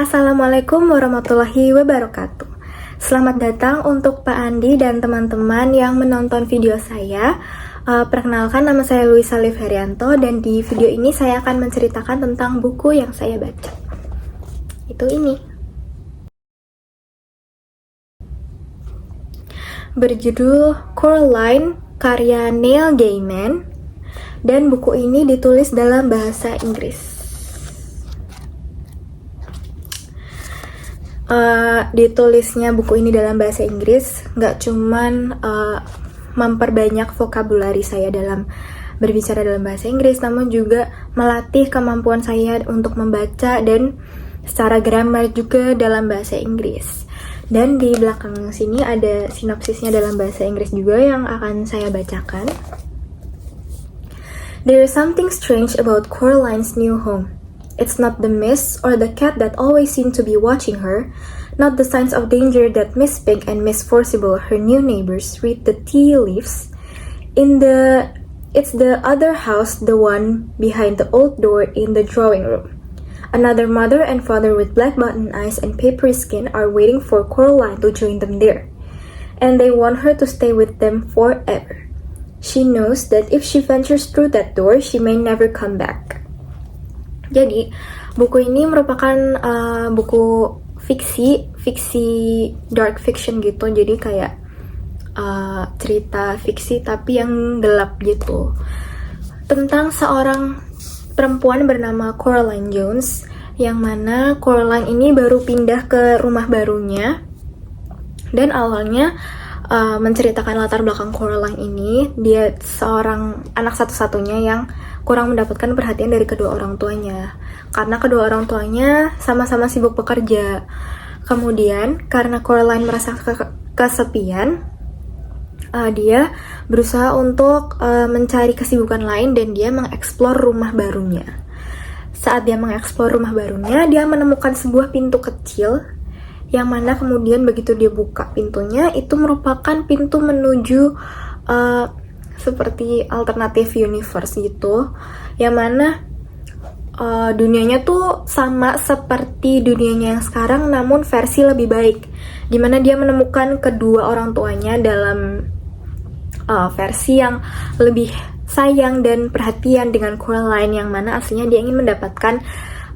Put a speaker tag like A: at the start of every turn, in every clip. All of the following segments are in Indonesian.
A: Assalamualaikum warahmatullahi wabarakatuh. Selamat datang untuk Pak Andi dan teman-teman yang menonton video saya. Perkenalkan, nama saya Luisa Liv Herianto dan di video ini saya akan menceritakan tentang buku yang saya baca. Itu ini. Berjudul Coraline, karya Neil Gaiman, dan buku ini ditulis dalam bahasa Inggris. Ditulisnya buku ini dalam bahasa Inggris nggak cuman memperbanyak vokabulari saya dalam berbicara dalam bahasa Inggris, namun juga melatih kemampuan saya untuk membaca dan secara grammar juga dalam bahasa Inggris. Dan di belakang sini ada sinopsisnya dalam bahasa Inggris juga yang akan saya bacakan. There is something strange about Coraline's new home. It's not the mice or the cat that always seem to be watching her, not the signs of danger that Miss Pink and Miss Forcible, her new neighbors, read the tea leaves. It's the other house, the one behind the old door in the drawing room. Another mother and father with black button eyes and papery skin are waiting for Coraline to join them there, and they want her to stay with them forever. She knows that if she ventures through that door, she may never come back. Jadi, buku ini merupakan buku fiksi dark fiction gitu. Jadi kayak cerita fiksi tapi yang gelap gitu. Tentang seorang perempuan bernama Coraline Jones, yang mana Coraline ini baru pindah ke rumah barunya. Dan awalnya menceritakan latar belakang Coraline ini, dia seorang anak satu-satunya yang kurang mendapatkan perhatian dari kedua orang tuanya, karena kedua orang tuanya sama-sama sibuk bekerja. Kemudian karena Coraline merasa kesepian, dia berusaha untuk mencari kesibukan lain dan dia mengeksplor rumah barunya. Saat dia mengeksplor rumah barunya, dia menemukan sebuah pintu kecil yang mana kemudian begitu dia buka pintunya, itu merupakan pintu menuju seperti alternative universe gitu, yang mana dunianya tuh sama seperti dunianya yang sekarang namun versi lebih baik, dimana dia menemukan kedua orang tuanya dalam versi yang lebih sayang dan perhatian dengan Coraline, yang mana aslinya dia ingin mendapatkan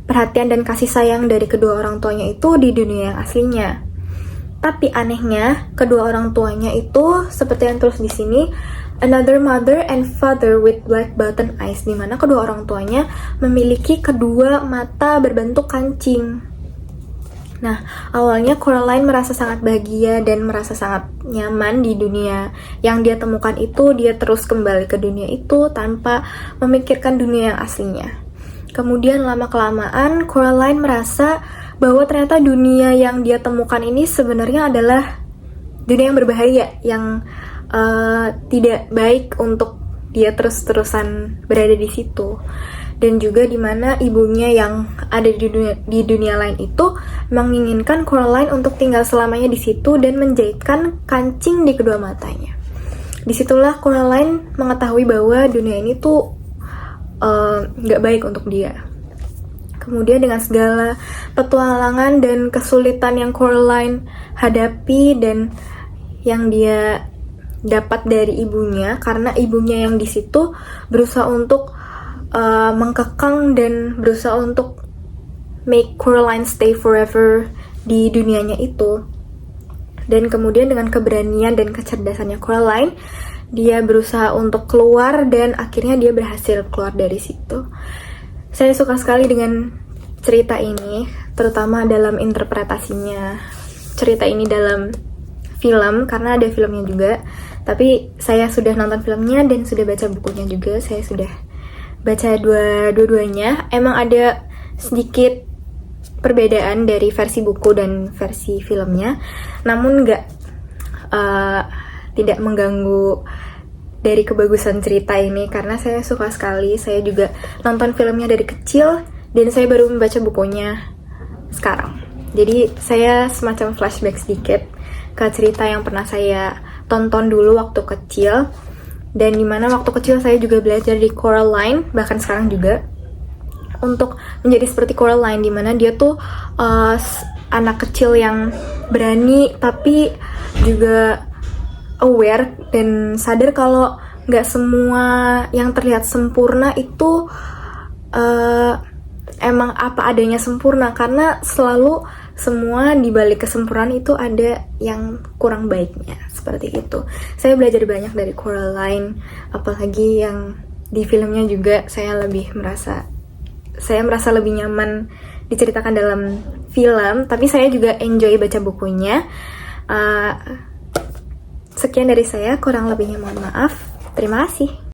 A: perhatian dan kasih sayang dari kedua orang tuanya itu di dunia yang aslinya. Tapi anehnya, kedua orang tuanya itu seperti yang terus di sini, another mother and father with black button eyes, dimana kedua orang tuanya memiliki kedua mata berbentuk kancing. Nah, awalnya Coraline merasa sangat bahagia dan merasa sangat nyaman di dunia yang dia temukan itu. Dia terus kembali ke dunia itu tanpa memikirkan dunia yang aslinya. Kemudian lama-kelamaan Coraline merasa bahwa ternyata dunia yang dia temukan ini sebenarnya adalah dunia yang berbahaya, yang tidak baik untuk dia terus-terusan berada di situ. Dan juga dimana ibunya yang ada di dunia lain itu menginginkan Coraline untuk tinggal selamanya di situ dan menjahitkan kancing di kedua matanya. Disitulah Coraline mengetahui bahwa dunia ini tuh gak baik untuk dia. Kemudian dengan segala petualangan dan kesulitan yang Coraline hadapi dan yang dia dapat dari ibunya, karena ibunya yang di situ berusaha untuk mengkekang dan berusaha untuk make Coraline stay forever di dunianya itu. Dan kemudian dengan keberanian dan kecerdasannya Coraline, dia berusaha untuk keluar dan akhirnya dia berhasil keluar dari situ. Saya suka sekali dengan cerita ini, terutama dalam interpretasinya. Cerita ini dalam film, karena ada filmnya juga. Tapi saya sudah nonton filmnya dan sudah baca bukunya juga. Saya sudah baca dua-duanya. Emang ada sedikit perbedaan dari versi buku dan versi filmnya, namun tidak mengganggu dari kebagusan cerita ini, karena saya suka sekali. Saya juga nonton filmnya dari kecil dan saya baru membaca bukunya sekarang. Jadi saya semacam flashback sedikit ke cerita yang pernah saya tonton dulu waktu kecil, dan dimana waktu kecil saya juga belajar di Coraline, bahkan sekarang juga untuk menjadi seperti Coraline, dimana dia tuh anak kecil yang berani tapi juga aware dan sadar kalau nggak semua yang terlihat sempurna itu emang apa adanya sempurna, karena selalu semua di balik kesempurnaan itu ada yang kurang baiknya, seperti itu. Saya belajar banyak dari Coraline, apalagi yang di filmnya juga saya merasa lebih nyaman diceritakan dalam film, tapi saya juga enjoy baca bukunya. Sekian dari saya, kurang lebihnya mohon maaf. Terima kasih.